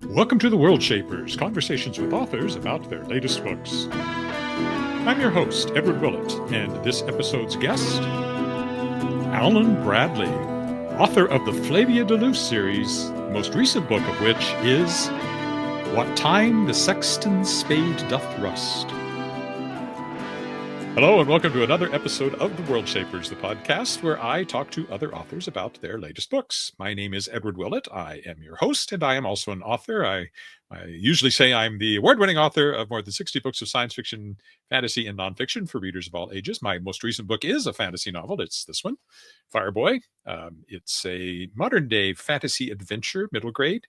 Welcome to the Worldshapers, conversations with authors about their latest books. I'm your host, Edward Willett, and this episode's guest, Alan Bradley, author of the Flavia de Luce series, the most recent book of which is What Time the Sexton Spade Doth Rust. Hello, and welcome to another episode of the Worldshapers, the podcast where I talk to other authors about their latest books. My name is Edward Willett. I am your host, and I am also an author. I usually say I'm the award-winning author of more than 60 books of science fiction, fantasy, and nonfiction for readers of all ages. My most recent book is a fantasy novel. It's this one, Fireboy. It's a modern-day fantasy adventure, middle grade.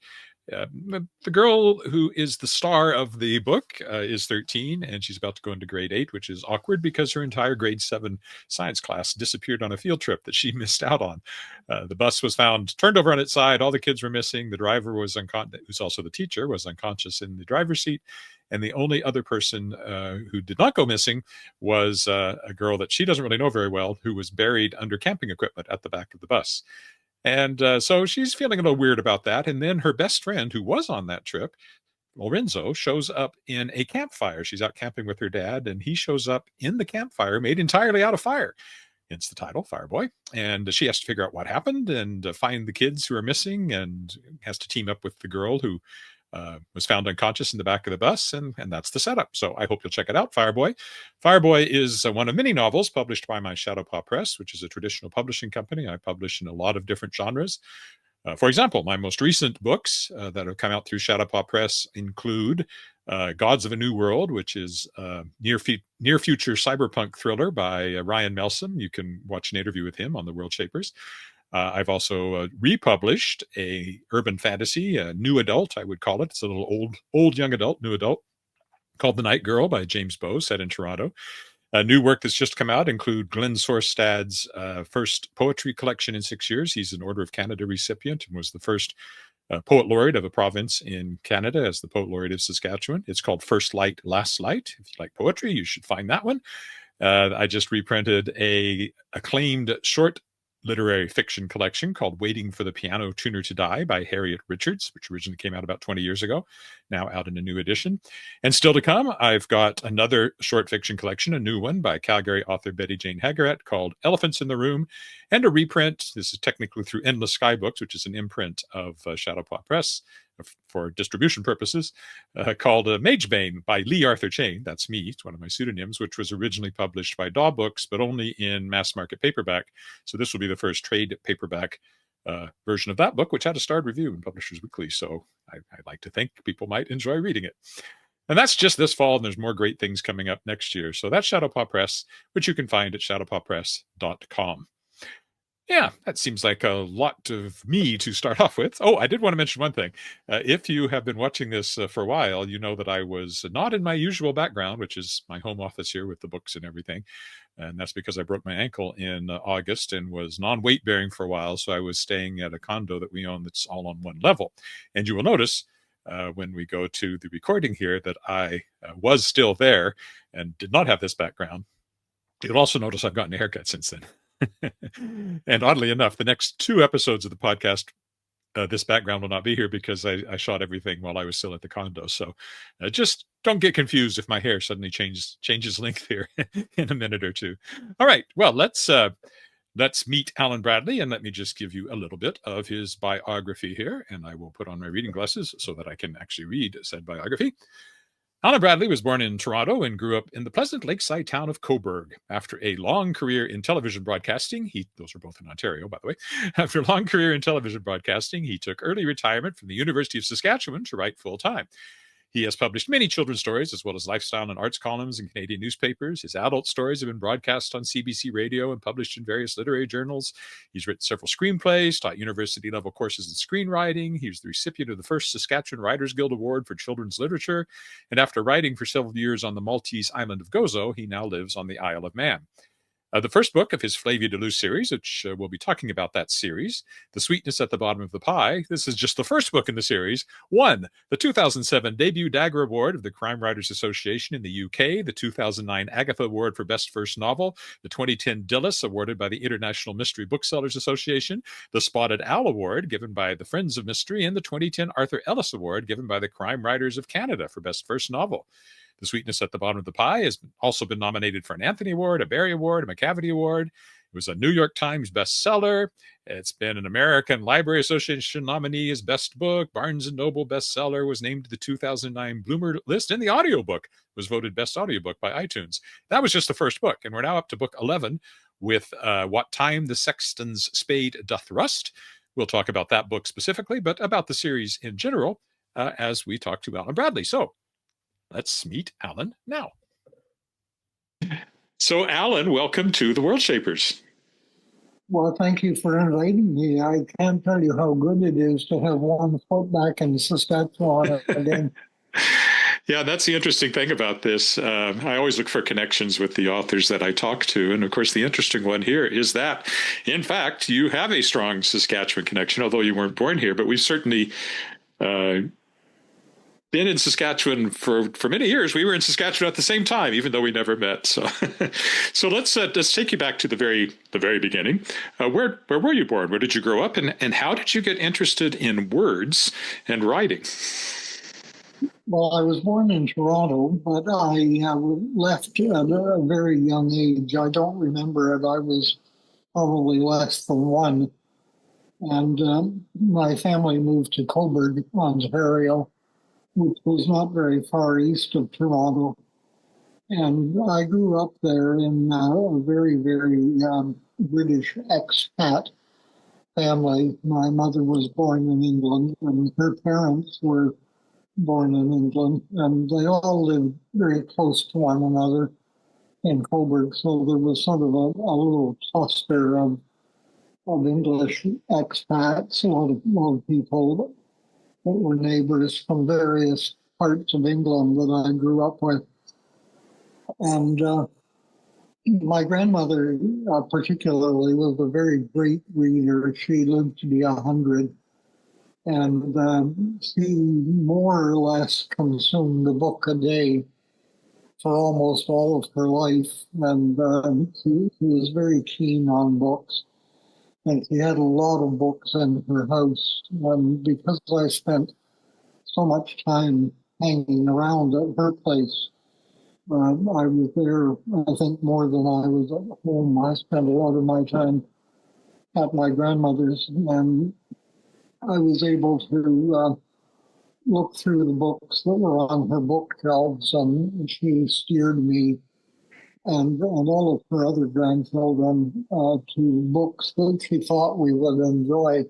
The girl who is the star of the book is 13, and she's about to go into grade 8, which is awkward because her entire grade 7 science class disappeared on a field trip that she missed out on. The bus was found turned over on its side. All the kids were missing. The driver was unconscious, who's also the teacher, was unconscious in the driver's seat. And the only other person who did not go missing was a girl that she doesn't really know very well, who was buried under camping equipment at the back of the bus. And so she's feeling a little weird about that. And then her best friend, who was on that trip, Lorenzo, shows up in a campfire. She's out camping with her dad, and he shows up in the campfire made entirely out of fire. Hence the title, Fireboy. And she has to figure out what happened and find the kids who are missing, and has to team up with the girl who was found unconscious in the back of the bus, and that's the setup. So I hope you'll check it out, Fireboy. Fireboy is one of many novels published by my Shadowpaw Press, which is a traditional publishing company. I publish in a lot of different genres. For example, my most recent books that have come out through Shadowpaw Press include Gods of a New World, which is a near-future cyberpunk thriller by Ryan Melson. You can watch an interview with him on the Worldshapers. I've also republished a urban fantasy, a new adult, I would call it. It's a little old young adult, new adult, called The Night Girl by James Bow, set in Toronto. New work that's just come out include Glenn Sorstad's first poetry collection in 6 years. He's an Order of Canada recipient and was the first poet laureate of a province in Canada as the poet laureate of Saskatchewan. It's called First Light, Last Light. If you like poetry, you should find that one. I just reprinted a acclaimed short literary fiction collection called Waiting for the Piano Tuner to Die by Harriet Richards, which originally came out about 20 years ago, now out in a new edition. And still to come, I've got another short fiction collection, a new one by Calgary author Betty Jane Hagaret called Elephants in the Room, and a reprint. This is technically through Endless Sky Books, which is an imprint of Shadowpaw Press for distribution purposes, called Magebane by Lee Arthur Chane. That's me. It's one of my pseudonyms, which was originally published by Daw Books, but only in mass market paperback. So this will be the first trade paperback version of that book, which had a starred review in Publishers Weekly. So I'd like to think people might enjoy reading it. And that's just this fall, and there's more great things coming up next year. So that's Shadowpaw Press, which you can find at shadowpawpress.com. Yeah, that seems like a lot of me to start off with. Oh, I did want to mention one thing. If you have been watching this for a while, you know that I was not in my usual background, which is my home office here with the books and everything. And that's because I broke my ankle in August and was non-weight bearing for a while. So I was staying at a condo that we own that's all on one level. And you will notice when we go to the recording here that I was still there and did not have this background. You'll also notice I've gotten a haircut since then. And oddly enough, the next 2 episodes of the podcast, this background will not be here because I shot everything while I was still at the condo. So just don't get confused if my hair suddenly changes length here in a minute or two. All right. Well, let's meet Alan Bradley, and let me just give you a little bit of his biography here. And I will put on my reading glasses so that I can actually read said biography. Alan Bradley was born in Toronto and grew up in the pleasant lakeside town of Cobourg. After a long career in television broadcasting, those are both in Ontario, by the way. After a long career in television broadcasting, he took early retirement from the University of Saskatchewan to write full-time. He has published many children's stories as well as lifestyle and arts columns in Canadian newspapers. His adult stories have been broadcast on CBC Radio and published in various literary journals. He's written several screenplays, taught university-level courses in screenwriting. He was the recipient of the first Saskatchewan Writers Guild Award for Children's Literature. And after writing for several years on the Maltese island of Gozo, he now lives on the Isle of Man. The first book of his Flavia de Luce series, which we'll be talking about that series, The Sweetness at the Bottom of the Pie. This is just the first book in the series. Won the 2007 Debut Dagger Award of the Crime Writers Association in the UK, the 2009 Agatha Award for Best First Novel, the 2010 Dilys awarded by the International Mystery Booksellers Association, the Spotted Owl Award given by the Friends of Mystery, and the 2010 Arthur Ellis Award given by the Crime Writers of Canada for Best First Novel. The Sweetness at the Bottom of the Pie has also been nominated for an Anthony Award, a Barry Award, a McCavity Award. It was a New York Times bestseller. It's been an American Library Association nominee as Best Book. Barnes & Noble bestseller, was named to the 2009 Bloomer list, and the audiobook was voted Best Audiobook by iTunes. That was just the first book, and we're now up to book 11 with What Time the Sexton's Spade Doth Rust. We'll talk about that book specifically, but about the series in general as we talk to Alan Bradley. So let's meet Alan now. So, Alan, welcome to the Worldshapers. Well, thank you for inviting me. I can't tell you how good it is to have one foot back in Saskatchewan again. Yeah, that's the interesting thing about this. I always look for connections with the authors that I talk to. And of course, the interesting one here is that, in fact, you have a strong Saskatchewan connection, although you weren't born here. But we've certainly been in Saskatchewan for many years. We were in Saskatchewan at the same time, even though we never met. So, so let's take you back to the very beginning. Where were you born? Where did you grow up, and how did you get interested in words and writing? Well, I was born in Toronto, but I left at a very young age. I don't remember it. I was probably less than one, and my family moved to Cobourg, Ontario, which was not very far east of Toronto. And I grew up there in a very, very British expat family. My mother was born in England, and her parents were born in England, and they all lived very close to one another in Cobourg. So there was sort of a little cluster of English expats, a lot of people that were neighbors from various parts of England that I grew up with. And my grandmother particularly was a very great reader. She lived to be 100. And she more or less consumed a book a day for almost all of her life. And she was very keen on books. And she had a lot of books in her house. And because I spent so much time hanging around at her place, I was there, I think, more than I was at home. I spent a lot of my time at my grandmother's, and I was able to look through the books that were on her bookshelves, and she steered me and all of her other grandchildren to books that she thought we would enjoy.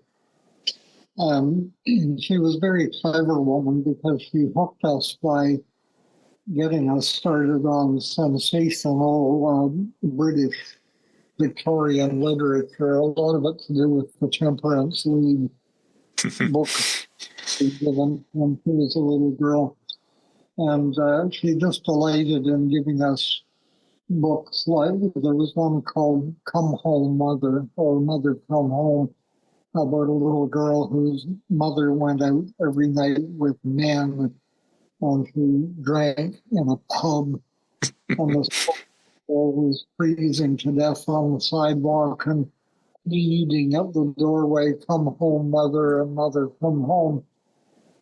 And she was a very clever woman because she hooked us by getting us started on sensational British Victorian literature, a lot of it to do with the Temperance League book given when she was a little girl. And she just delighted in giving us books. Like there was one called Come Home, Mother, or Mother Come Home, about a little girl whose mother went out every night with men, and she drank in a pub, and the girl was freezing to death on the sidewalk and bleeding at the doorway, "Come home, mother," and "Mother, come home."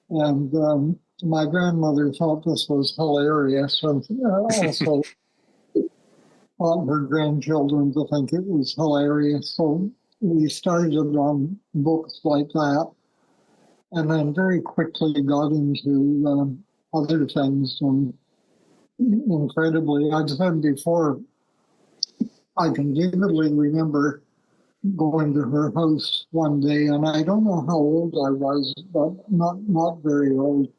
And my grandmother thought this was hilarious, and also want her grandchildren to think it was hilarious. So we started on books like that, and then very quickly got into other things. And incredibly, I've said before, I can vividly remember going to her house one day, and I don't know how old I was, but not very old.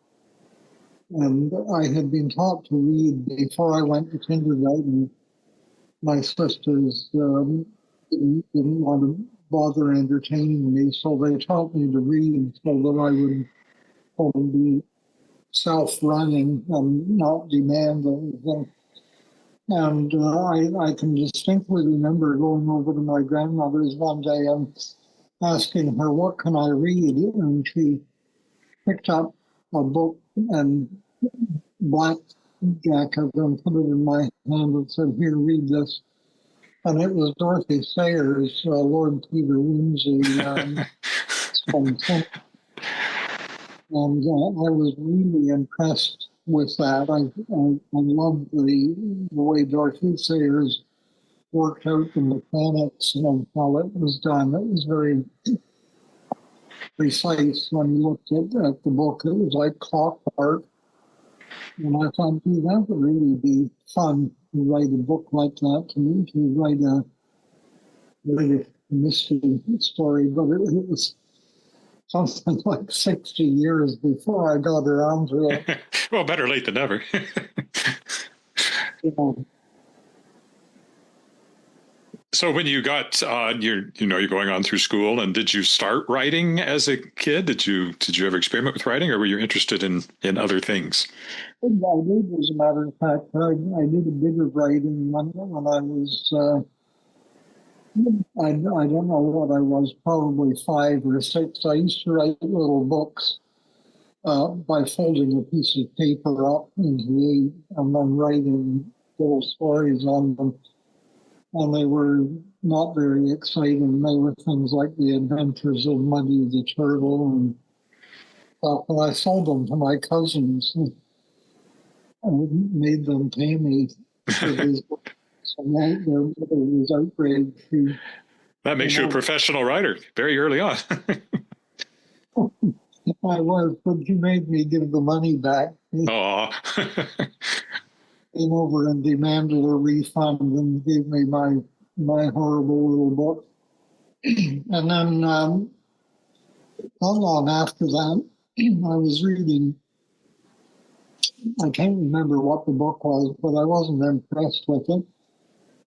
And I had been taught to read before I went to kindergarten. My sisters didn't want to bother entertaining me, so they taught me to read so that I would be self-running and not demand anything. And I can distinctly remember going over to my grandmother's one day and asking her, what can I read? And she picked up a book and black jacket and put it in my hand and said, here, read this. And it was Dorothy Sayers, Lord Peter Wimsey, and I was really impressed with that. I loved the way Dorothy Sayers worked out the mechanics and how it was done. It was very precise when you looked at the book. It was like clockwork. And I thought, gee, that would really be fun to write a book like that, to write a mystery story. But it was something like 60 years before I got around to it. Well, better late than never. You know, So when you got you're going on through school, and did you start writing as a kid? Did you ever experiment with writing, or were you interested in other things? I did, as a matter of fact. I did a bit of writing when I was, I don't know what I was, probably 5 or 6. I used to write little books by folding a piece of paper up into 8 and then writing little stories on them. And they were not very exciting. They were things like The Adventures of Muddy the Turtle. And I sold them to my cousins and made them pay me for these books. So their mother was outraged. That makes you a professional writer very early on. I was, but she made me give the money back. Oh. Came over and demanded a refund and gave me my horrible little book. And then not long after that, I was reading. I can't remember what the book was, but I wasn't impressed with it.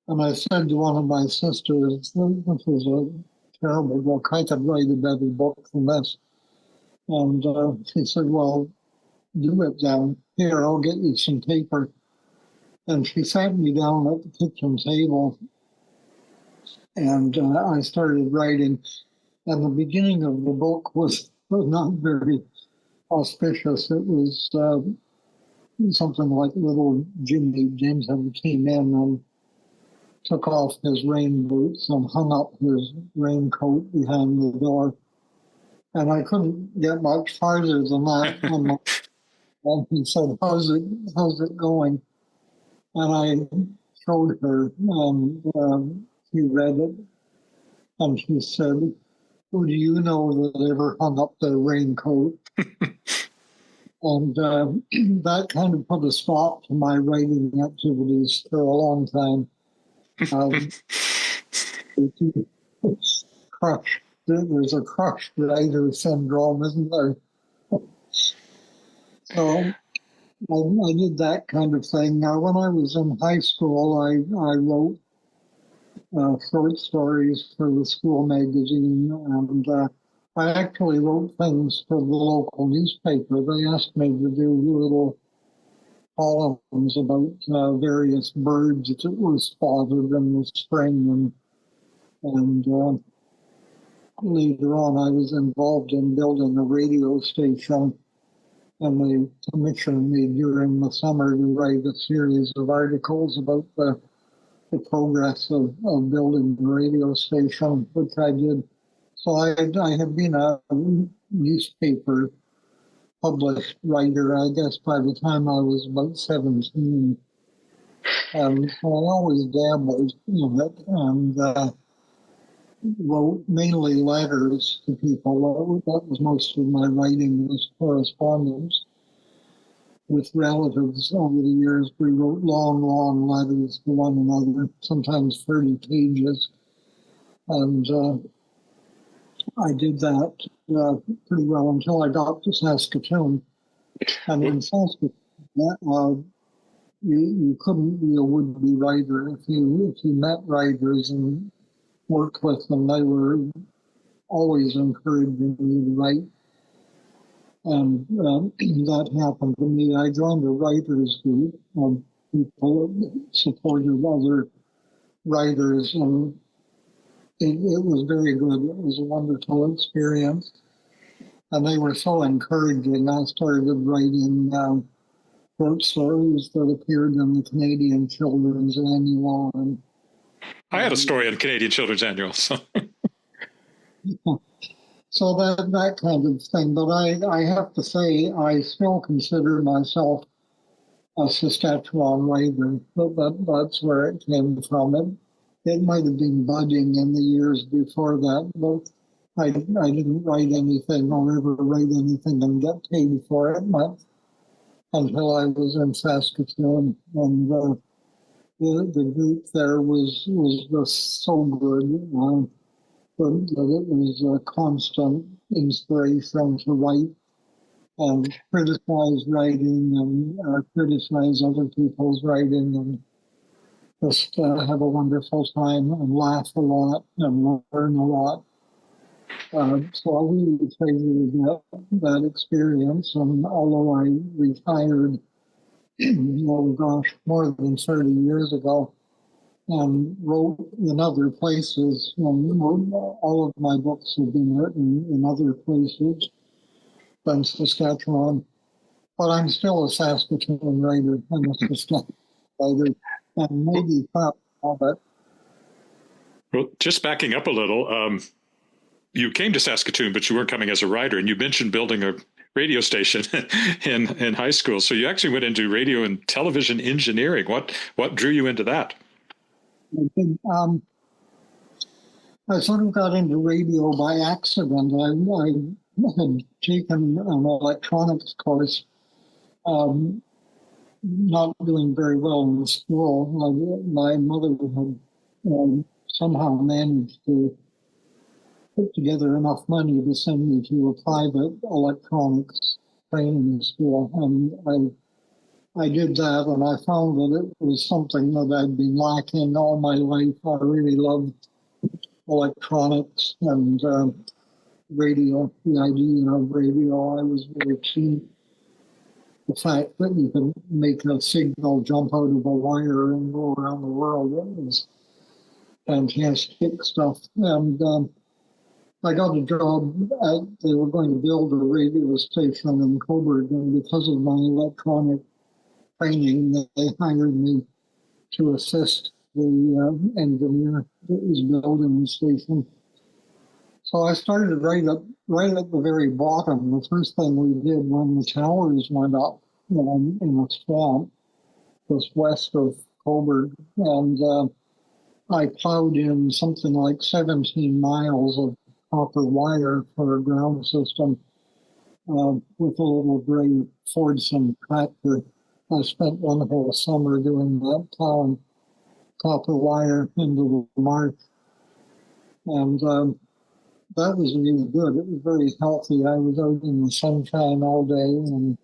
And I said to one of my sisters, "This was a terrible book. I could write a better book than this." And she said, "Well, do it then. Here, I'll get you some paper." And she sat me down at the kitchen table, and I started writing. And the beginning of the book was not very auspicious. It was something like little Jimmy Jensen came in and took off his rain boots and hung up his raincoat behind the door. And I couldn't get much farther than that. And he said, how's it going? And I showed her, and she read it, and she said, who do you know that ever hung up their raincoat? And that kind of put a stop to my writing activities for a long time. Crush. There's a crush writer syndrome, isn't there? So I did that kind of thing. Now, when I was in high school, I wrote short stories for the school magazine, and I actually wrote things for the local newspaper. They asked me to do little columns about various birds that were spotted in the spring, and later on I was involved in building a radio station, and they commissioned me during the summer to write a series of articles about the progress of building the radio station, which I did. So I had been a newspaper published writer, I guess, by the time I was about 17. And so I always dabbled in it and wrote mainly letters to people. That was most of my writing, was correspondence with relatives. Over the years, we wrote long, long letters to one another, sometimes 30 pages. And I did that pretty well until I got to Saskatoon. And in Saskatoon, you couldn't be a would-be writer if you met writers and worked with them. They were always encouraging you to write. And that happened to me. I joined a writers group, people supported other writers, and it was very good. It was a wonderful experience. And they were so encouraging. I started writing short stories that appeared in the Canadian Children's Annual. And I had a story in Canadian Children's Annual. So, so that kind of thing. But I have to say, I still consider myself a Saskatchewan writer. That's where it came from. It might have been budding in the years before that, but I didn't write anything or ever write anything and get paid for it much until I was in Saskatoon. And the group there was just so good that it was a constant inspiration to write and criticize writing and criticize other people's writing and just have a wonderful time and laugh a lot and learn a lot. So I really treasure that experience. And although I retired, oh gosh, more than 30 years ago, and wrote in other places, all of my books have been written in other places than Saskatchewan. But I'm still a Saskatoon writer. I'm a Saskatchewan writer, and maybe proud of it. well, just backing up a little, you came to Saskatoon, but you weren't coming as a writer. And you mentioned building a radio station in high school. So you actually went into radio and television engineering. What drew you into that? I sort of got into radio by accident. I had taken an electronics course, not doing very well in school. My mother had somehow managed to put together enough money to send me to a private electronics training school. And I did that, and I found that it was something that I'd been lacking all my life. I really loved electronics and radio, the idea of radio. I was very keen. The fact that you can make a signal jump out of a wire and go around the world, it was fantastic stuff. And I got a job they were going to build a radio station in Coburg, and because of my electronic training, they hired me to assist the engineer that was building the station. So I started right at the very bottom. The first thing we did when the towers went up in a swamp just west of Coburg, and I plowed in something like 17 miles of copper wire for a ground system with a little gray Fordson tractor. I spent one whole summer doing that, plowing copper wire into the marsh. And that was really good. It was very healthy. I was out in the sunshine all day and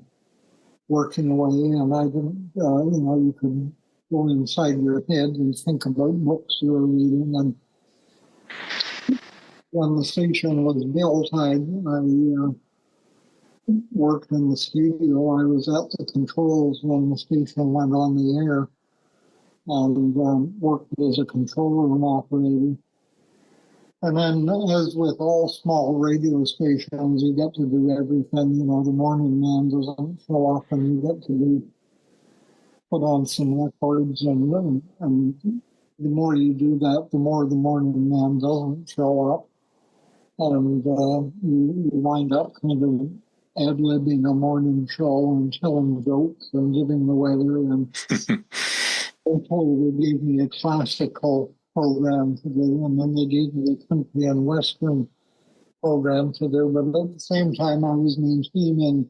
working away, and I didn't, you could go inside your head and think about books you were reading. And when the station was built, I worked in the studio. I was at the controls when the station went on the air and worked as a control room operator. And then, as with all small radio stations, you get to do everything. The morning man doesn't show up, and you get to put on some records. And the more you do that, the more the morning man doesn't show up. And you wind up kind of ad-libbing a morning show and telling jokes and giving the weather. And they gave me a classical program to do, and then they gave me the country and western program to do. But at the same time, I was maintaining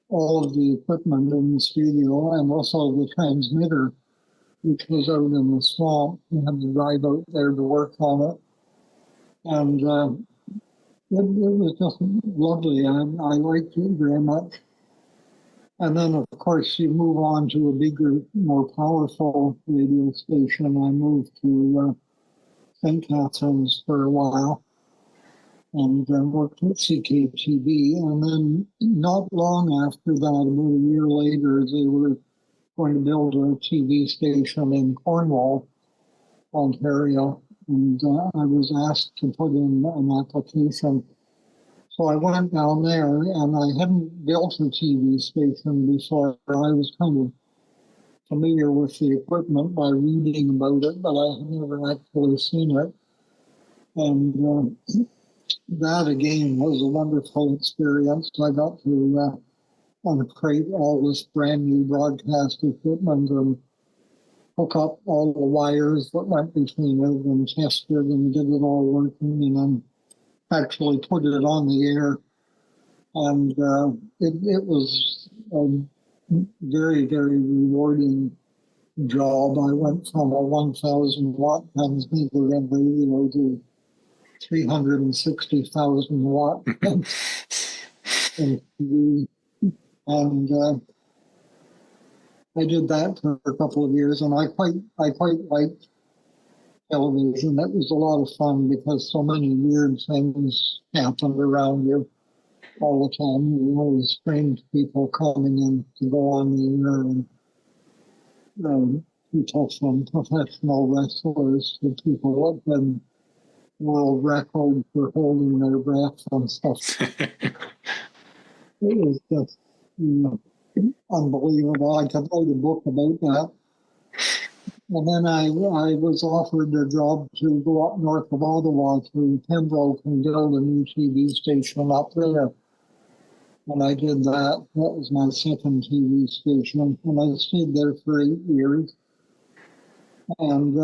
all of the equipment in the studio and also the transmitter, which was out in the swamp. We had to drive out there to work on it. And it was just lovely. I liked it very much. And then, of course, you move on to a bigger, more powerful radio station. I moved to St. Catharines for a while and worked at CKTV. And then not long after that, about a year later, they were going to build a TV station in Cornwall, Ontario, and I was asked to put in an application. So I went down there, and I hadn't built a TV station before. I was kind of familiar with the equipment by reading about it, but I had never actually seen it. And that again was a wonderful experience. I got to uncrate all this brand new broadcast equipment and hook up all the wires that went between it and test it and get it all working and then actually put it on the air. And it was a very, very rewarding job. I went from a 1,000 watt transmitter and radio to 360,000 watt. And I did that for a couple of years, and I quite liked television. It was a lot of fun because so many weird things happened around you all the time. There were always strange people coming in to go on the air, and people from professional wrestlers to people that had world record for holding their breath and stuff. It was just unbelievable. I could write a book about that. And then I was offered a job to go up north of Ottawa to Pembroke and build a new TV station up there. And I did that. That was my second TV station. And I stayed there for 8 years. And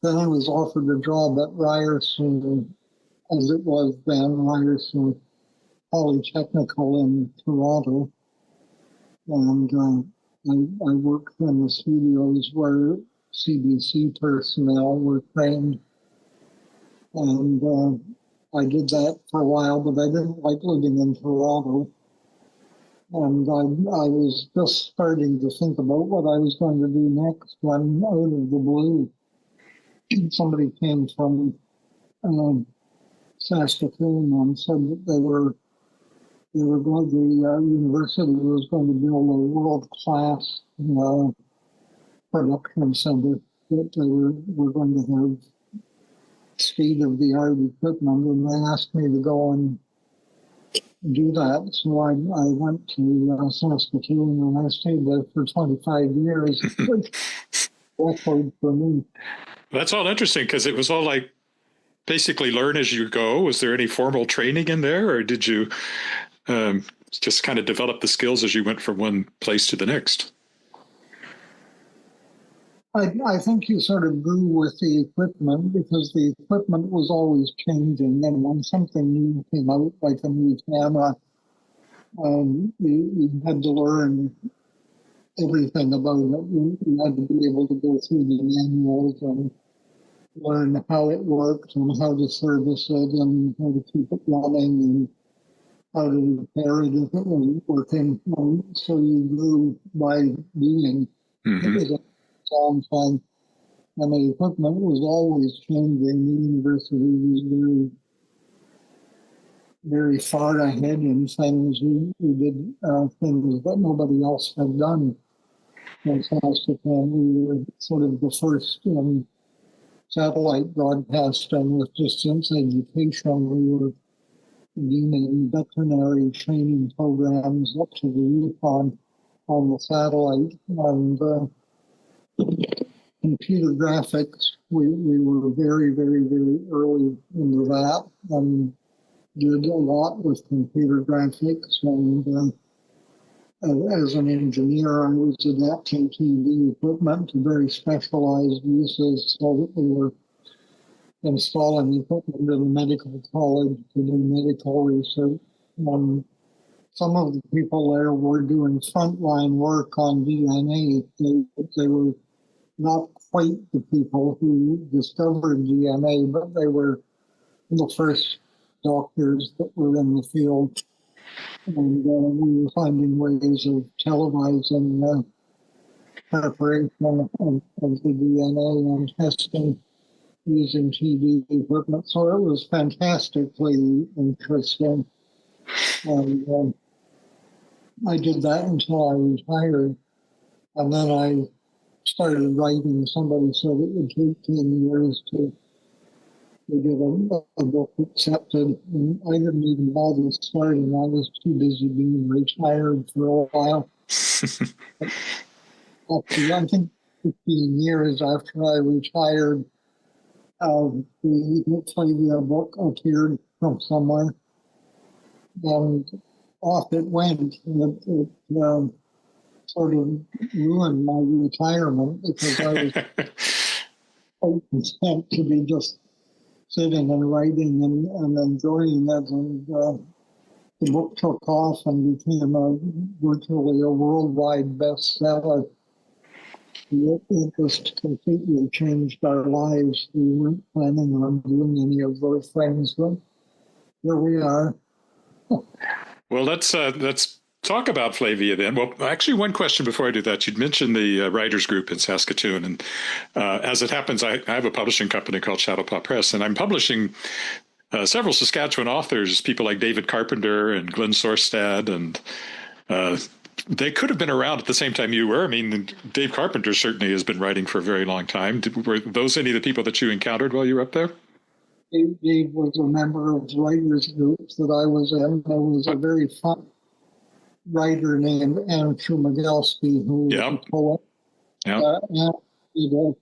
then I was offered a job at Ryerson, as it was then, Ryerson Polytechnical in Toronto. And I worked in the studios where CBC personnel were trained. And I did that for a while, but I didn't like living in Toronto. And I was just starting to think about what I was going to do next when, out of the blue, somebody came from Saskatoon and said that they were going, the university was going to build a world-class production center that they were going to have state-of-the-art equipment, and they asked me to go and do that. So I went to Saskatoon, and I stayed there for 25 years. Record for me. That's all interesting because it was all like basically learn as you go. Was there any formal training in there, or did you just kind of develop the skills as you went from one place to the next? I think you sort of grew with the equipment because the equipment was always changing. And when something new came out, like a new camera, you had to learn everything about it. You had to be able to go through the manuals and learn how it worked and how to service it and how to keep it running and how to repair it if it wasn't working. So you grew by doing. Mm-hmm. It was a long time. And the equipment was always changing. The university was very, very far ahead in things. We did things that nobody else had done. In Saskatoon, we were sort of the first in satellite broadcasting with distance education. We were doing veterinary training programs up to the Yukon on the satellite. And computer graphics, we were very, very, very early into that and did a lot with computer graphics. And as an engineer, I was adapting TV equipment to very specialized uses so that we were installing equipment in a medical college to do medical research. Some of the people there were doing frontline work on DNA. They were not quite the people who discovered DNA, but they were the first doctors that were in the field. And we were finding ways of televising preparation of the DNA and testing using TV equipment. So it was fantastically interesting. And I did that until I retired. And then I started writing. Somebody said it would take 10 years to get a book accepted. And I didn't even bother starting. I was too busy being retired for a while. After, I think 15 years after I retired, the Flavia book appeared from somewhere, and off it went. It sort of ruined my retirement because I was quite content to be just sitting and writing and enjoying it. And the book took off and became virtually a worldwide bestseller. It just completely changed our lives. We weren't planning on doing any of those things, but here we are. Well, let's talk about Flavia then. Well, actually, one question before I do that. You'd mentioned the writers group in Saskatoon, and as it happens, I have a publishing company called Shadowpaw Press, and I'm publishing several Saskatchewan authors, people like David Carpenter and Glenn Sorstad, and they could have been around at the same time you were. I mean, Dave Carpenter certainly has been writing for a very long time. Were those any of the people that you encountered while you were up there? Dave was a member of the writers groups that I was in. There was a very fun writer named Andrew Migelski, who was a poet. And did a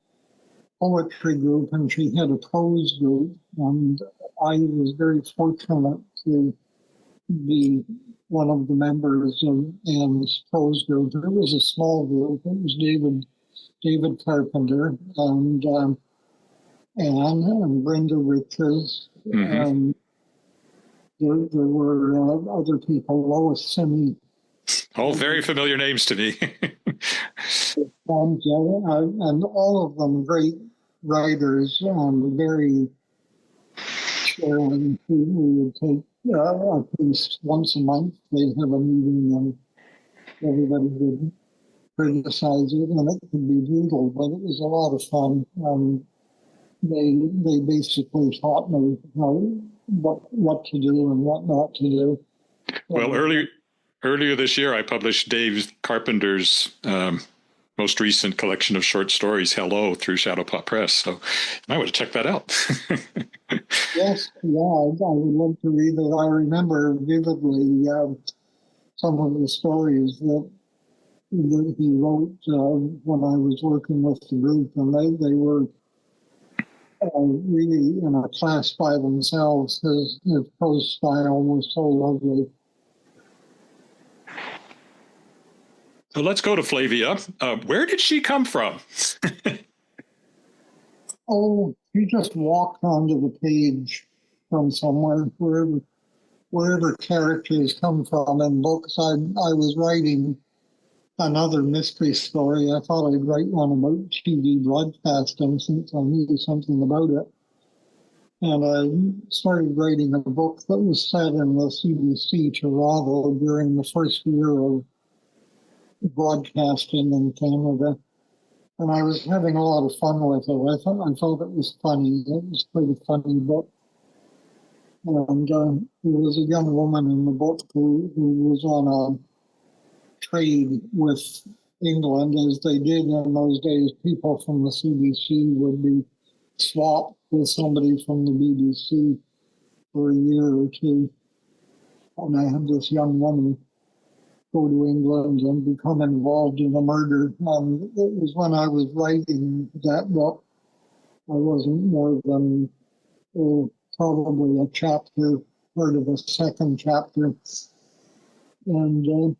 poetry group, and she had a prose group. And I was very fortunate to be one of the members of Anne's prose group. It was a small group. It was David Carpenter and Anne and Brenda Riches. And there were other people, Lois Simi. All very familiar names to me. And all of them great writers, very sharing. We would take at least once a month. They'd have a meeting and everybody would criticize it, and it could be brutal, but it was a lot of fun. They basically taught me what to do and what not to do. Well, earlier this year, I published Dave Carpenter's most recent collection of short stories, Hello, through Shadowpaw Press. So you might want to check that out. Yes, I would love to read it. I remember vividly some of the stories that he wrote when I was working with the group, and they were really in a class by themselves. His prose style was so lovely. So let's go to Flavia. Where did she come from? He just walked onto the page from somewhere, wherever characters come from in books. I was writing another mystery story. I thought I'd write one about TV broadcasting since I knew something about it. And I started writing a book that was set in the CBC Toronto during the first year of broadcasting in Canada. And I was having a lot of fun with it. I thought it was funny. It was quite a funny book. And there was a young woman in the book who was on a trade with England, as they did in those days. People from the CBC would be swapped with somebody from the BBC for a year or two. And I had this young woman go to England and become involved in a murder. And it was when I was writing that book, I wasn't more than probably a chapter, part of a second chapter. And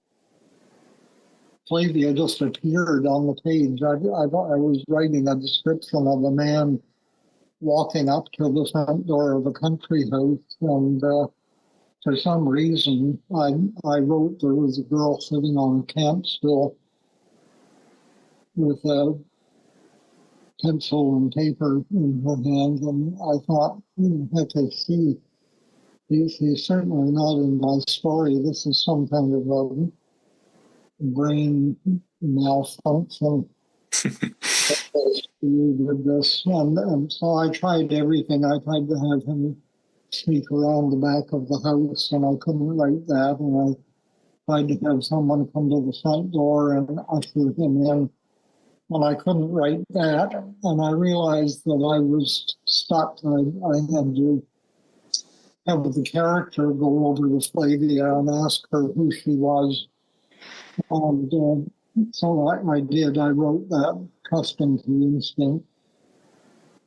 Flavia just appeared on the page. I was writing a description of a man walking up to the front door of a country house, and for some reason, I wrote there was a girl sitting on a camp stool with a pencil and paper in her hand, and I thought, heck, he's certainly not in my story. This is some kind of a brain malfunction. With this, and so I tried everything. I tried to have him sneak around the back of the house, and I couldn't write that. And tried to have someone come to the front door and usher him in. And I couldn't write that. And I realized that I was stuck. I had to have the character go over to Flavia and ask her who she was. And so I did. I wrote that custom to instinct.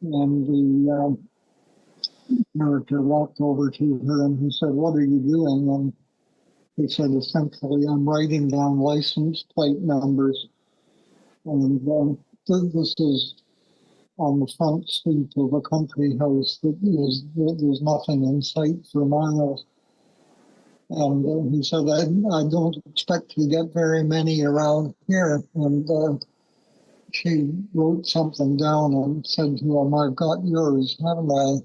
And the character walked over to her and he said, "What are you doing?" And he said, "Essentially, I'm writing down license plate numbers." And this is on the front street of a country house that there's nothing in sight for miles. And he said, I don't expect to get very many around here. And she wrote something down and said to him, "I've got yours, haven't I?"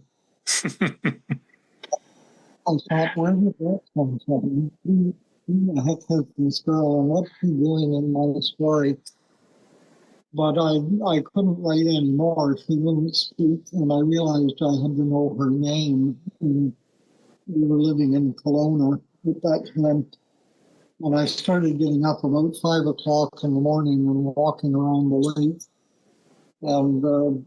I thought, where did that come from? Who the heck is this girl and what's she doing in my story? But I couldn't write anymore. She wouldn't speak, and I realized I had to know her name. And we were living in Kelowna at that time. And I started getting up about 5 o'clock in the morning and walking around the lake and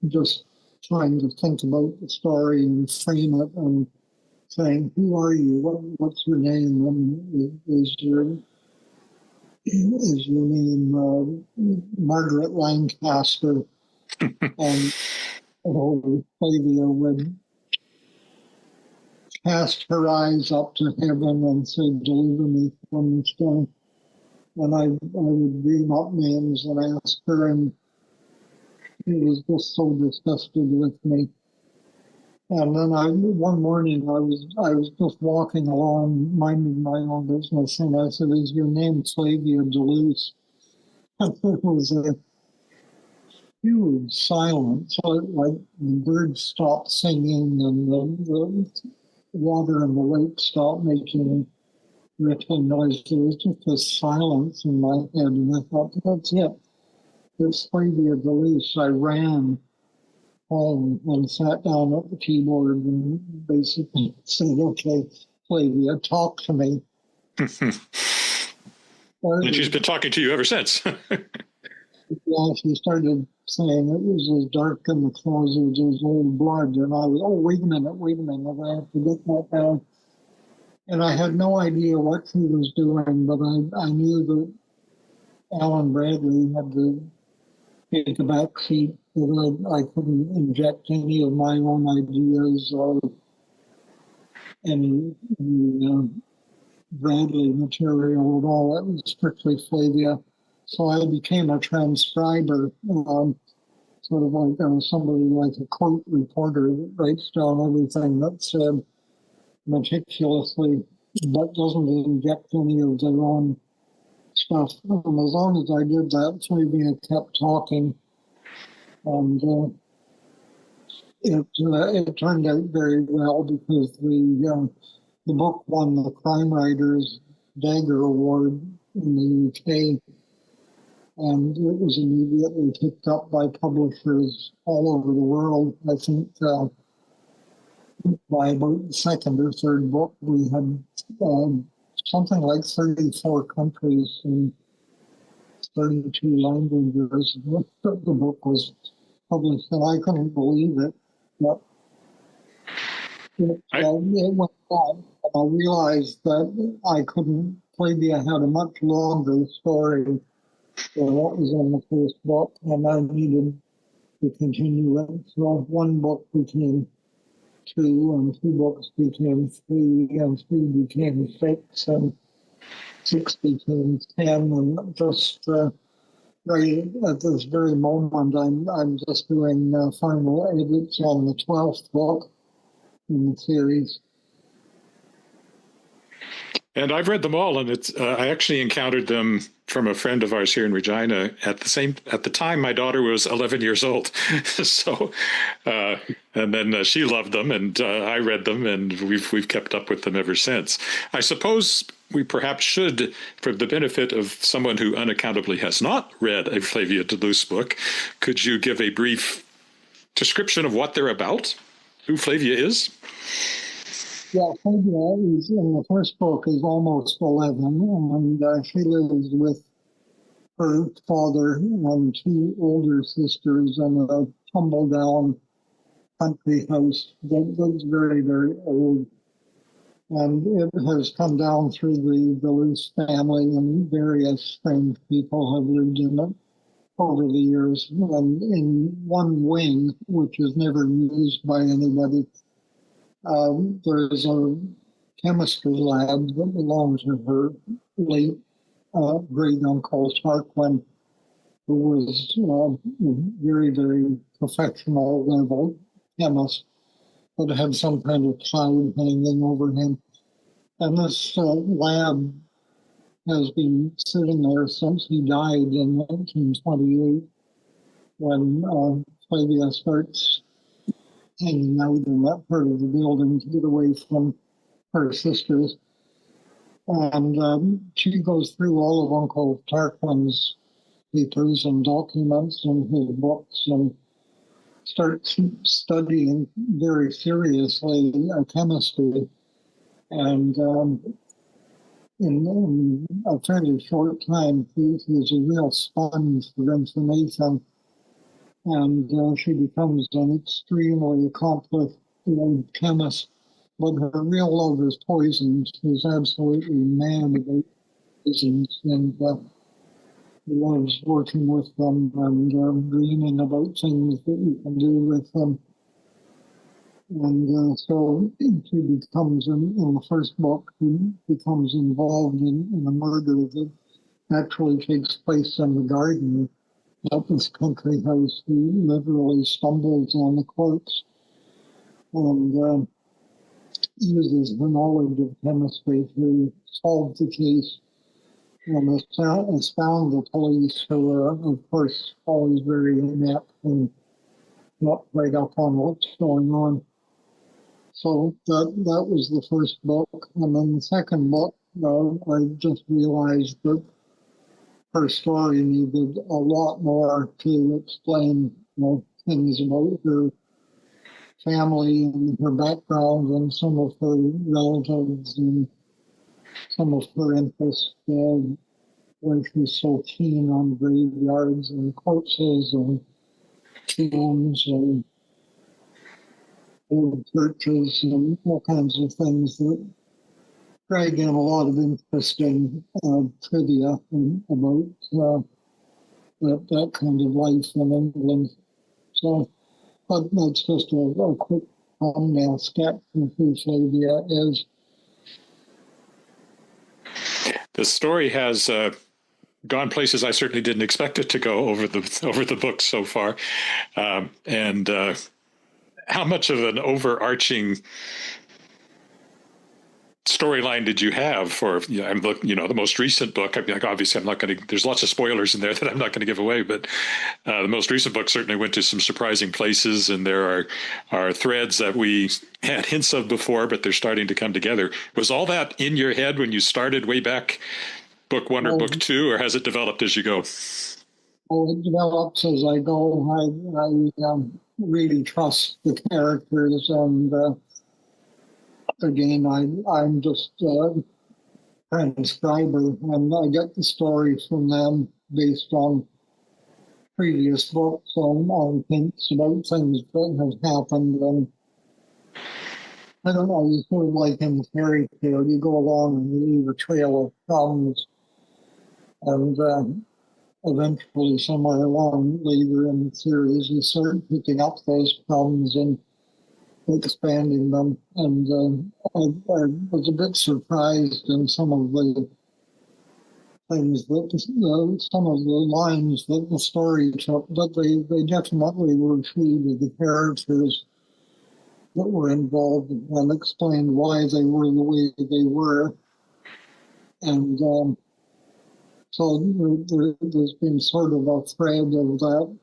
just trying to think about the story and frame it and saying, "Who are you? What's your name? And is your name Margaret Lancaster?" And Flavia would cast her eyes up to heaven and say, "Deliver me from this guy." And I would dream up names and ask her, and she was just so disgusted with me. And then one morning I was just walking along, minding my own business, and I said, "Is your name Flavia DeLuce?" And there was a huge silence, like the birds stopped singing and the water in the lake stopped making rippling noise. There was just this silence in my head, and I thought, that's it. It's Flavia DeLuce. I ran home and sat down at the keyboard and basically said, "Okay, Flavia, talk to me." And she's been talking to you ever since. Yeah, she started saying it was as dark in the closet as old blood. And I was, "Oh, wait a minute, I have to get that down." And I had no idea what she was doing, but I knew that Alan Bradley had to take a back seat, that I couldn't inject any of my own ideas or any Bradley material at all. It was strictly Flavia. So I became a transcriber, sort of like somebody like a court reporter that writes down everything that's said meticulously, but doesn't inject any of their own stuff. And as long as I did that, Flavia kept talking, and it turned out very well because the book won the Crime Writers Dagger Award in the UK, and it was immediately picked up by publishers all over the world. I think by about the second or third book, we had something like 34 countries in 32 languages. The book was published, and I couldn't believe it. But it went on, and I realized that I couldn't. Flavia had a much longer story than what was in the first book, and I needed to continue it. So one book became 2, and 2 books became 3, and 3 became 6, and 6 became 10, and just right at this very moment, I'm just doing final edits on the 12th book in the series. And I've read them all, and it's I actually encountered them from a friend of ours here in Regina at the time my daughter was 11 years old. So, and then she loved them, and I read them, and we've kept up with them ever since. I suppose we perhaps should, for the benefit of someone who unaccountably has not read a Flavia DeLuce book, could you give a brief description of what they're about, who Flavia is? Yeah, Flavia is in the first book is almost 11, and she lives with her father and two older sisters in a tumble down country house that's very, very old. And it has come down through the DeLuce family, and various strange people have lived in it over the years. And in one wing, which is never used by anybody, there's a chemistry lab that belonged to her late great uncle Tarquin, who was very, very professional level chemist, but had some kind of cloud hanging over him. And this lab has been sitting there since he died in 1928, when Flavia starts hanging out in that part of the building to get away from her sisters. And she goes through all of Uncle Tarquin's papers and documents and his books and starts studying very seriously chemistry. And in a fairly short time, he's a real sponge for information. And she becomes an extremely accomplished chemist. But her real love is poisons. She's absolutely mad about poisons and loves working with them and dreaming about things that you can do with them. And so she becomes, in the first book, she becomes involved in a murder that actually takes place in the garden at this country house. He literally stumbles on the corpse and uses her knowledge of chemistry to solve the case. And astound the police, who are, of course, always very inept and not right up on what's going on. So that was the first book. And then the second book, I just realized that her story needed a lot more to explain things about her family and her background and some of her relatives and some of her interests, why she's so keen on graveyards and corpses and tombs and old churches and all kinds of things that drag in a lot of interesting trivia about that kind of life in England. So, but that's just a quick thumbnail sketch of who Flavia is. The story has gone places I certainly didn't expect it to go over the books so far, and how much of an overarching storyline did you have for the most recent book? I mean, obviously, I'm not going to. There's lots of spoilers in there that I'm not going to give away, but the most recent book certainly went to some surprising places, and there are threads that we had hints of before, but they're starting to come together. Was all that in your head when you started way back, book one or book two, or has it developed as you go? Well, it develops as I go. I really trust the characters, and again, I'm just a transcriber, and I get the stories from them based on previous books on hints about things that have happened. And I don't know, you sort of like in the fairy tale, you go along and you leave a trail of crumbs, and eventually, somewhere along later in the series, you start picking up those crumbs and expanding them. And I was a bit surprised in some of the things that some of the lines that the story took, but they definitely were true to the characters that were involved and explained why they were the way they were. And so there's been sort of a thread of that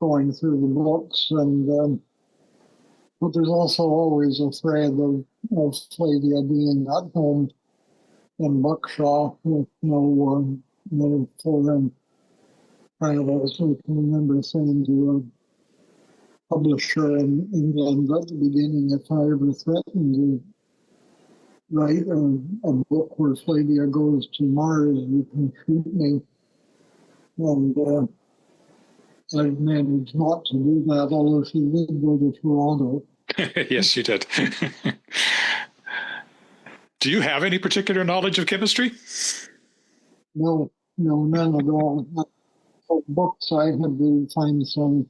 going through the books, and but there's also always a thread of Flavia being at home in Buckshaw with no foreign travels. I can remember saying to a publisher in England at the beginning, if I ever threatened to write a book where Flavia goes to Mars, you can shoot me. And I've managed not to do that, although she did go to Toronto. Yes, you did. Do you have any particular knowledge of chemistry? No, none at all. For books, I had to find some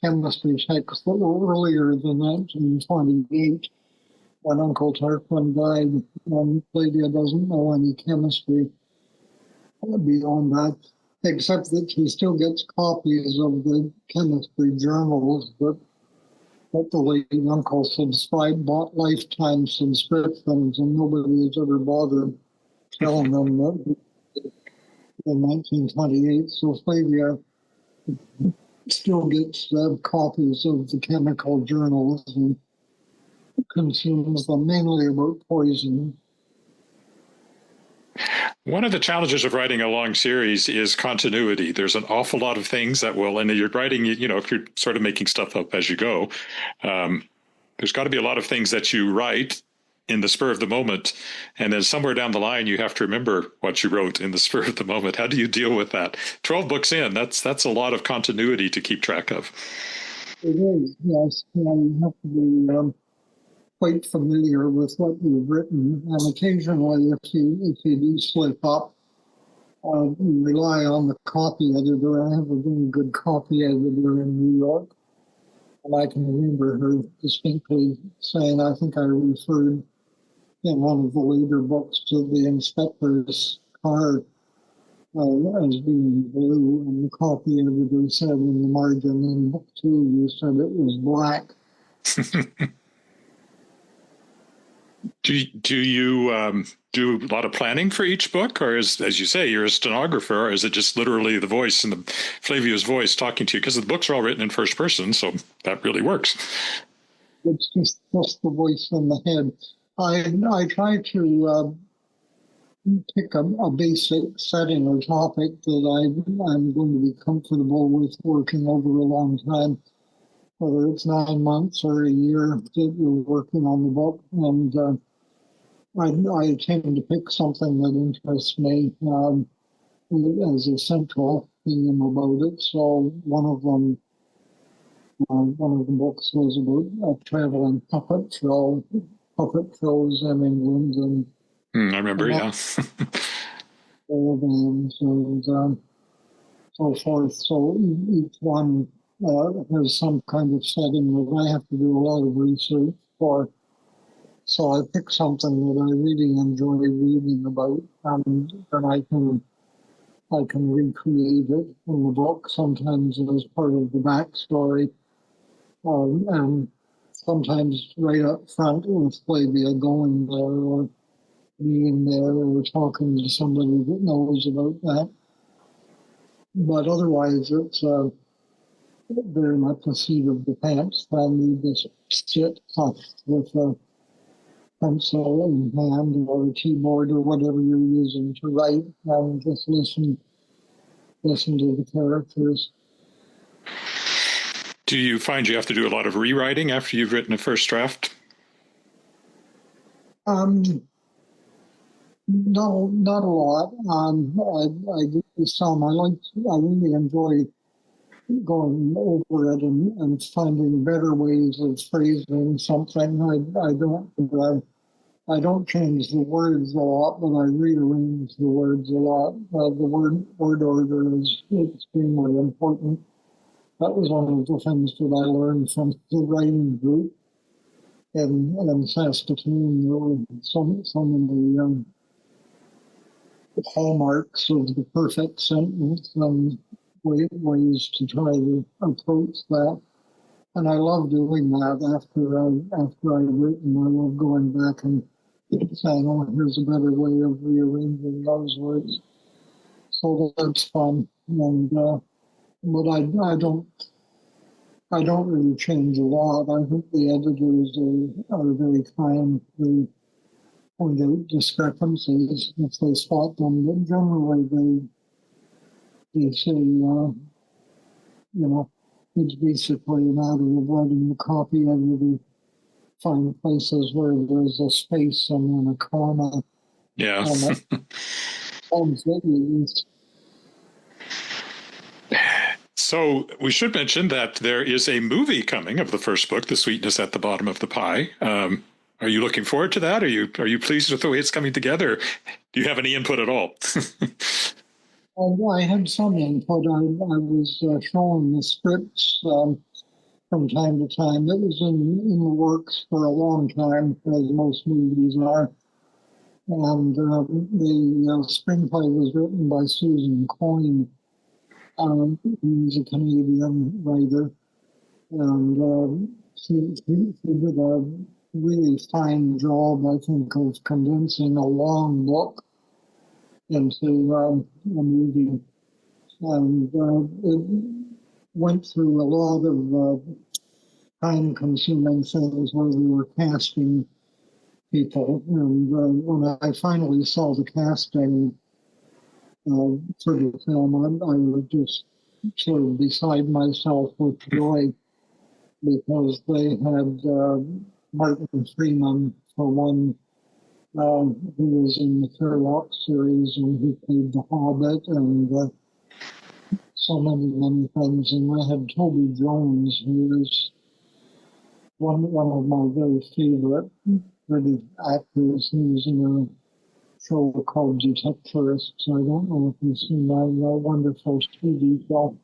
chemistry texts that were earlier than 1928 when Uncle Tarquin died. And Flavia doesn't know any chemistry beyond that, except that she still gets copies of the chemistry journals that the late uncle bought lifetime subscriptions, and nobody has ever bothered telling them that in 1928. So Flavia still gets copies of the chemical journals and consumes them mainly about poison. One of the challenges of writing a long series is continuity. There's an awful lot of things that will, and you're writing, if you're sort of making stuff up as you go, there's got to be a lot of things that you write in the spur of the moment. And then somewhere down the line, you have to remember what you wrote in the spur of the moment. How do you deal with that? 12 books in, that's a lot of continuity to keep track of. It is, yes. You have to be quite familiar with what you've written. And occasionally, if you do slip up, you rely on the copy editor. I have a very good copy editor in New York. And I can remember her distinctly saying, I think I referred in one of the later books to the inspector's car as being blue, and the copy editor said in the margin in book 2, you said it was black. Do you do a lot of planning for each book, or as you say, you're a stenographer, or is it just literally the voice and the Flavia's voice talking to you? Because the books are all written in first person, so that really works. It's just the voice in the head. I try to pick a basic setting or topic that I'm going to be comfortable with working over a long time, whether it's 9 months or a year that you're working on the book. And I tend to pick something that interests me as a central theme about it. So one of the books was about a traveling puppet shows in England, and I remember, yeah. caravans and so forth. So each one has some kind of setting that I have to do a lot of research for. So I pick something that I really enjoy reading about, and then I can recreate it in the book, sometimes as part of the backstory, and sometimes right up front with Flavia going there or being there or talking to somebody that knows about that. But otherwise, it's very much a seat of the pants. I need to sit with a pencil in hand or a keyboard or whatever you're using to write and just listen to the characters. Do you find you have to do a lot of rewriting after you've written a first draft? No, not a lot. I do some. I really enjoy going over it and finding better ways of phrasing something. I don't change the words a lot, but I rearrange the words a lot. The word order is extremely important. That was one of the things that I learned from the writing group in Saskatoon. There were so many hallmarks of the perfect sentence and ways to try to approach that. And I love doing that after I've written. I love going back and saying, oh, here's a better way of rearranging those words. So that's fun. And but I don't really change a lot. I think the editors are very kind to point out discrepancies if they spot them. But generally, they say, it's basically a matter of letting the copy editor find places where there's a space and then a comma Yeah. and it sounds that use. So we should mention that there is a movie coming of the first book, The Sweetness at the Bottom of the Pie. Are you looking forward to that? Are you pleased with the way it's coming together? Do you have any input at all? I had some input. I was showing the scripts from time to time. It was in the works for a long time, as most movies are. And the screenplay was written by Susan Coyne, who's a Canadian writer. And she did a really fine job, I think, of condensing a long book into a movie. And it went through a lot of time-consuming things where we were casting people. And when I finally saw the casting for the film, I was just sort of beside myself with joy because they had Martin Freeman, for one, who was in the Sherlock series and he played the Hobbit and so many things. And I had Toby Jones, who is one of my very favorite British actors. He was in a show called Detectorists. I don't know if you've seen that wonderful TV show.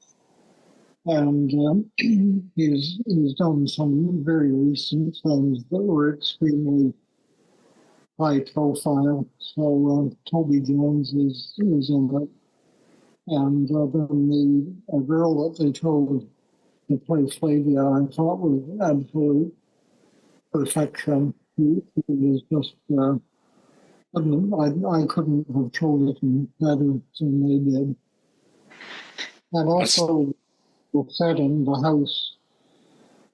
And he's done some very recent things that were extremely high profile. So Toby Jones is in it. And then the girl that they chose to play Flavia, I thought was absolute perfection. She was just, I couldn't have chosen better than they did. And also, the setting, the house,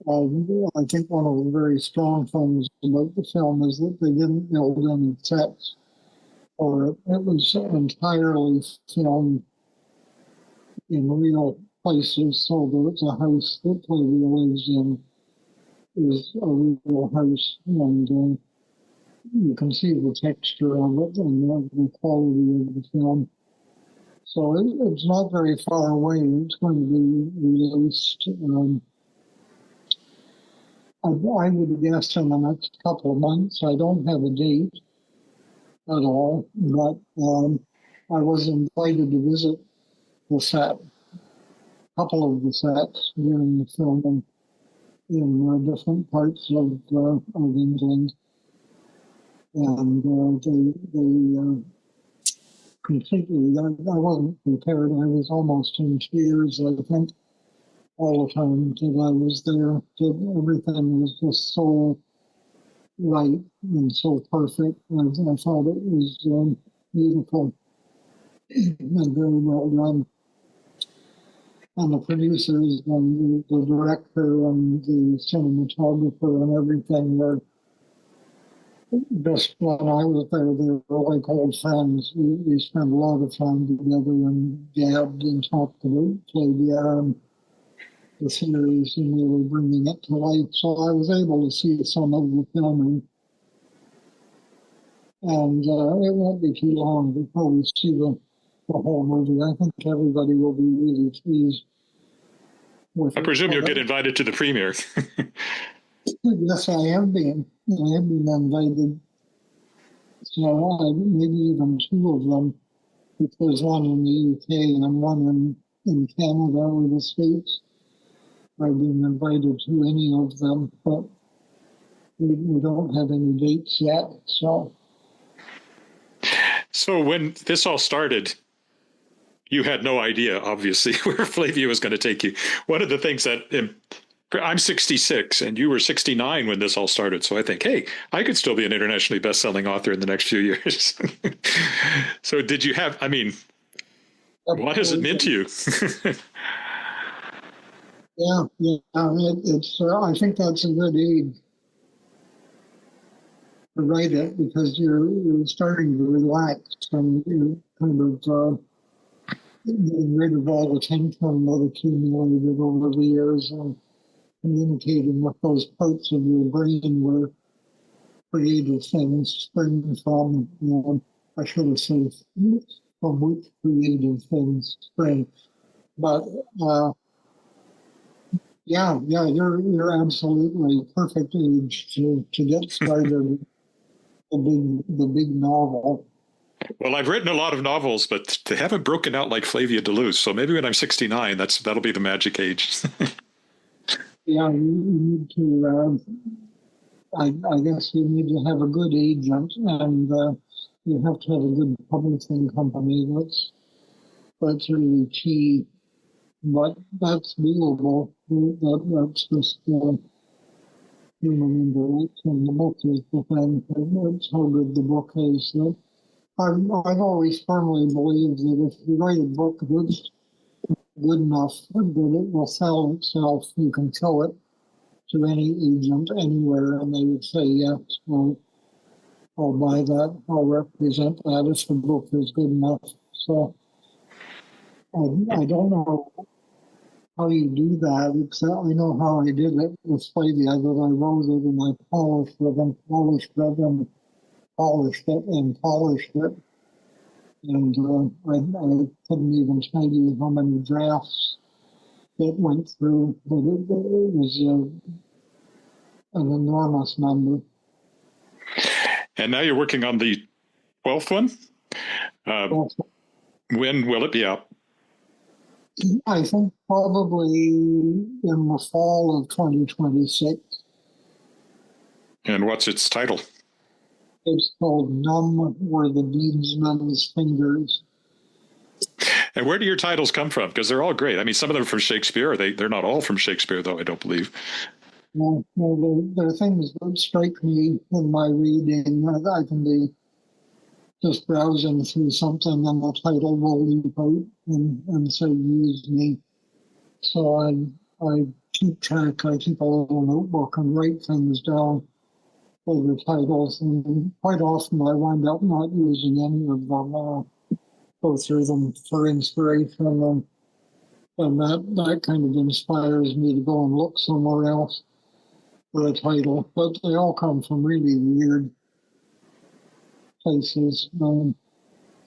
I think one of the very strong things about the film is that they didn't build any sets for it. It was entirely filmed in real places, so there's a house that Flavia lives in is a real house, and you can see the texture of it and the quality of the film. So it's not very far away. It's going to be released. I would guess in the next couple of months. I don't have a date at all, but I was invited to visit the set, a couple of the sets during the filming in different parts of England, and they completely. I wasn't prepared. I was almost in tears. I think all the time that I was there, that everything was just so right and so perfect. I thought it was beautiful and very well done. And the producers and the director and the cinematographer and everything were just when I was there, they were like old friends. We spent a lot of time together and gabbed and talked about Flavia and the series, and they were bringing it to life. So I was able to see some of the filming. And it won't be too long before we see the whole movie. I think everybody will be really pleased with I it. presume you'll get invited to the premiere. Yes, I have been. I have been invited. So maybe even two of them. If there's one in the UK and one in Canada or the States. I've been invited to any of them, but we don't have any dates yet. So when this all started, you had no idea, obviously, where Flavia was going to take you. One of the things that I'm 66 and you were 69 when this all started. So I think, hey, I could still be an internationally best-selling author in the next few years. So did you have, what has it meant to you? Yeah. It's. I think that's a good age to write it because you're starting to relax and you're kind of getting rid of all the tension that accumulated over the years. And communicating with those parts of your brain where creative things spring from. I should have said from which creative things spring. But yeah, you're absolutely perfect age to get started. The big novel. Well, I've written a lot of novels, but they haven't broken out like Flavia de Luce. So maybe when I'm 69, that'll be the magic age. Yeah, you need to. I guess you need to have a good agent, and you have to have a good publishing company. That's really key. But that's doable. That's just human interaction. The book is the thing. That's how good the book is. I've always firmly believed that if you write a book that's good enough that it will sell itself, you can sell it to any agent anywhere, and they would say yes. Well, I'll buy that. I'll represent that if the book is good enough. So I don't know how you do that, except I know how I did it with Flavia, that I wrote it and I polished it and polished it and polished it and polished it. And I couldn't even tell you how many drafts it went through, but it was an enormous number. And now you're working on the 12th one. When will it be out? I think probably in the fall of 2026. And what's its title? It's called Numb Were the Beadsman's Fingers. And where do your titles come from? Because they're all great. I mean, some of them are from Shakespeare. They're not all from Shakespeare, though, I don't believe. No, there are things that strike me in my reading. I can be just browsing through something and the title will leap out and say, use me. So I keep track, I keep a little notebook and write things down for the titles. And quite often I wind up not using any of them. Go through them for inspiration, and that kind of inspires me to go and look somewhere else for a title. But they all come from really weird places.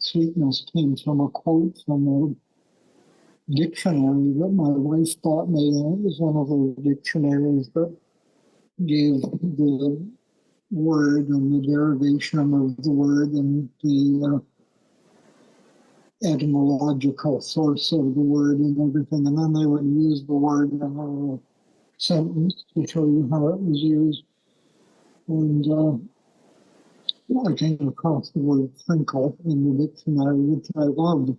Sweetness came from a quote from a dictionary that my wife bought me. It was one of those dictionaries that gave the word and the derivation of the word and the etymological source of the word and everything, and then they would use the word in a sentence to show you how it was used. And I came across the word crinkle in the dictionary, which I loved.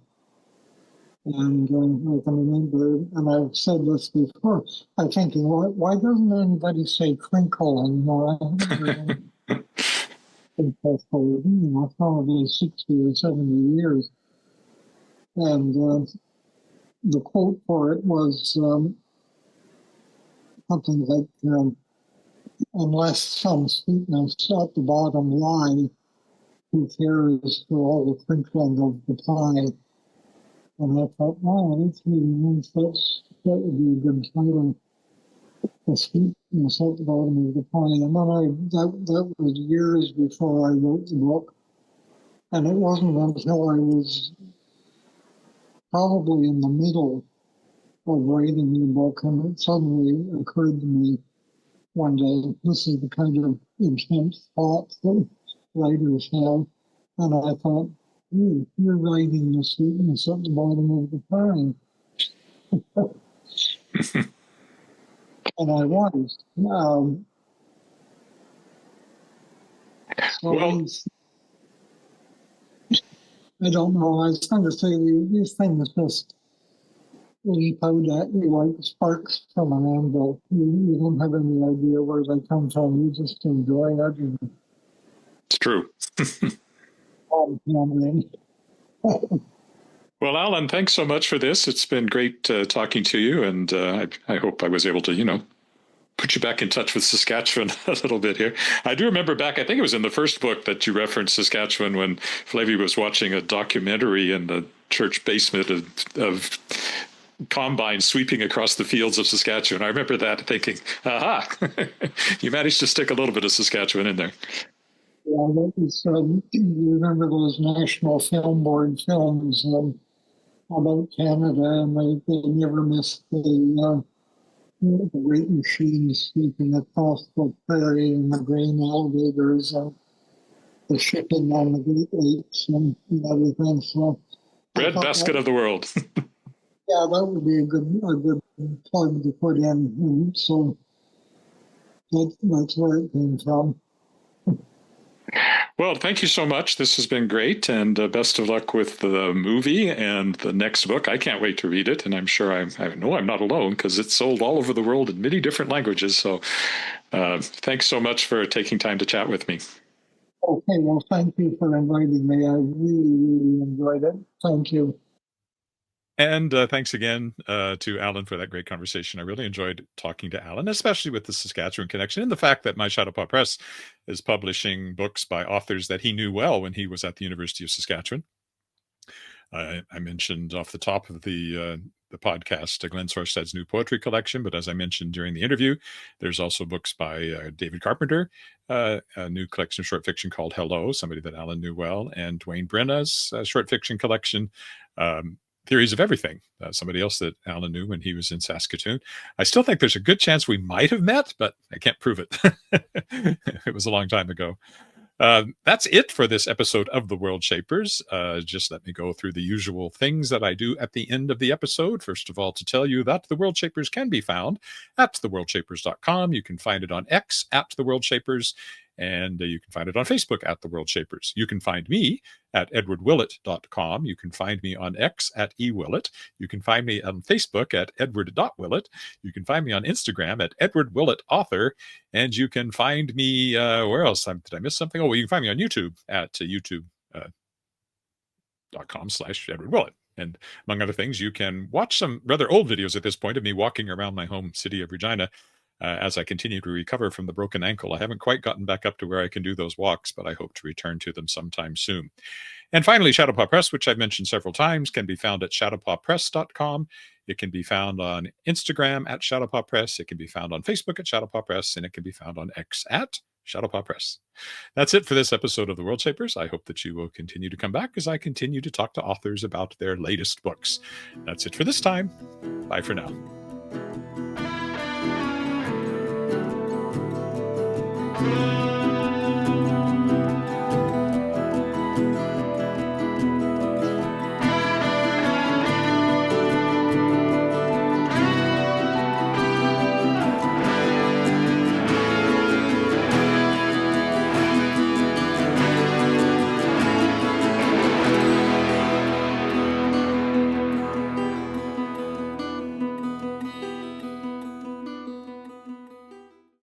And I can remember, and I've said this before, I'm thinking, why doesn't anybody say crinkle anymore? I haven't heard crinkle for, probably 60 or 70 years. And the quote for it was something like, unless some sweetness at the bottom lie, who cares for all the crinkling of the pie? And I thought, wow, that really means that would be a good title. The sweetness at the bottom of the pie. And then that was years before I wrote the book. And it wasn't until I was probably in the middle of writing the book, and it suddenly occurred to me one day, this is the kind of intense thoughts that writers have. And I thought, you're writing the sweetness at the bottom of the pie. And I was. So Well, I don't know. I was going to say these things just leap out at you like sparks from an anvil. You don't have any idea where they come from. You just enjoy it. And it's true. hammering. Well, Alan, thanks so much for this. It's been great talking to you, and I hope I was able to, put you back in touch with Saskatchewan a little bit here. I do remember back, I think it was in the first book that you referenced Saskatchewan when Flavia was watching a documentary in the church basement of combine sweeping across the fields of Saskatchewan. I remember that thinking, aha, you managed to stick a little bit of Saskatchewan in there. Yeah, that was, you remember those National Film Board films about Canada, and they never missed the great machines sweeping across the prairie and the grain elevators and the shipping on the Great Lakes and everything. So Bread basket of the world. yeah, that would be a good plug to put in. And so that's where it came from. Well, thank you so much. This has been great, and best of luck with the movie and the next book. I can't wait to read it, and I'm sure I know I'm not alone because it's sold all over the world in many different languages. So thanks so much for taking time to chat with me. Okay, well, thank you for inviting me. I really enjoyed it. Thank you. And thanks again to Alan for that great conversation. I really enjoyed talking to Alan, especially with the Saskatchewan connection and the fact that My Shadowpaw Press is publishing books by authors that he knew well when he was at the University of Saskatchewan. I mentioned off the top of the podcast Glenn Sorstad's new poetry collection, but as I mentioned during the interview, there's also books by David Carpenter, a new collection of short fiction called Hello, somebody that Alan knew well, and Dwayne Brenna's short fiction collection, Theories of Everything, somebody else that Alan knew when he was in Saskatoon. I still think there's a good chance we might have met, but I can't prove it. It was a long time ago. That's it for this episode of The Worldshapers. Just let me go through the usual things that I do at the end of the episode. First of all, to tell you that The Worldshapers can be found at theworldshapers.com. You can find it on X at The Worldshapers, and you can find it on Facebook at The Worldshapers. You can find me at edwardwillett.com. You can find me on X at ewillett. You can find me on Facebook at edward.willett. You can find me on Instagram at edwardwillettauthor. And you can find me, where else? Did I miss something? Oh, well, you can find me on YouTube at youtube.com/edwardwillett. And among other things, you can watch some rather old videos at this point of me walking around my home city of Regina as I continue to recover from the broken ankle. I haven't quite gotten back up to where I can do those walks, but I hope to return to them sometime soon. And finally, Shadowpaw Press, which I've mentioned several times, can be found at shadowpawpress.com. It can be found on Instagram at Shadowpaw Press. It can be found on Facebook at Shadowpaw Press, and it can be found on X at Shadowpaw Press. That's it for this episode of The Worldshapers. I hope that you will continue to come back as I continue to talk to authors about their latest books. That's it for this time. Bye for now.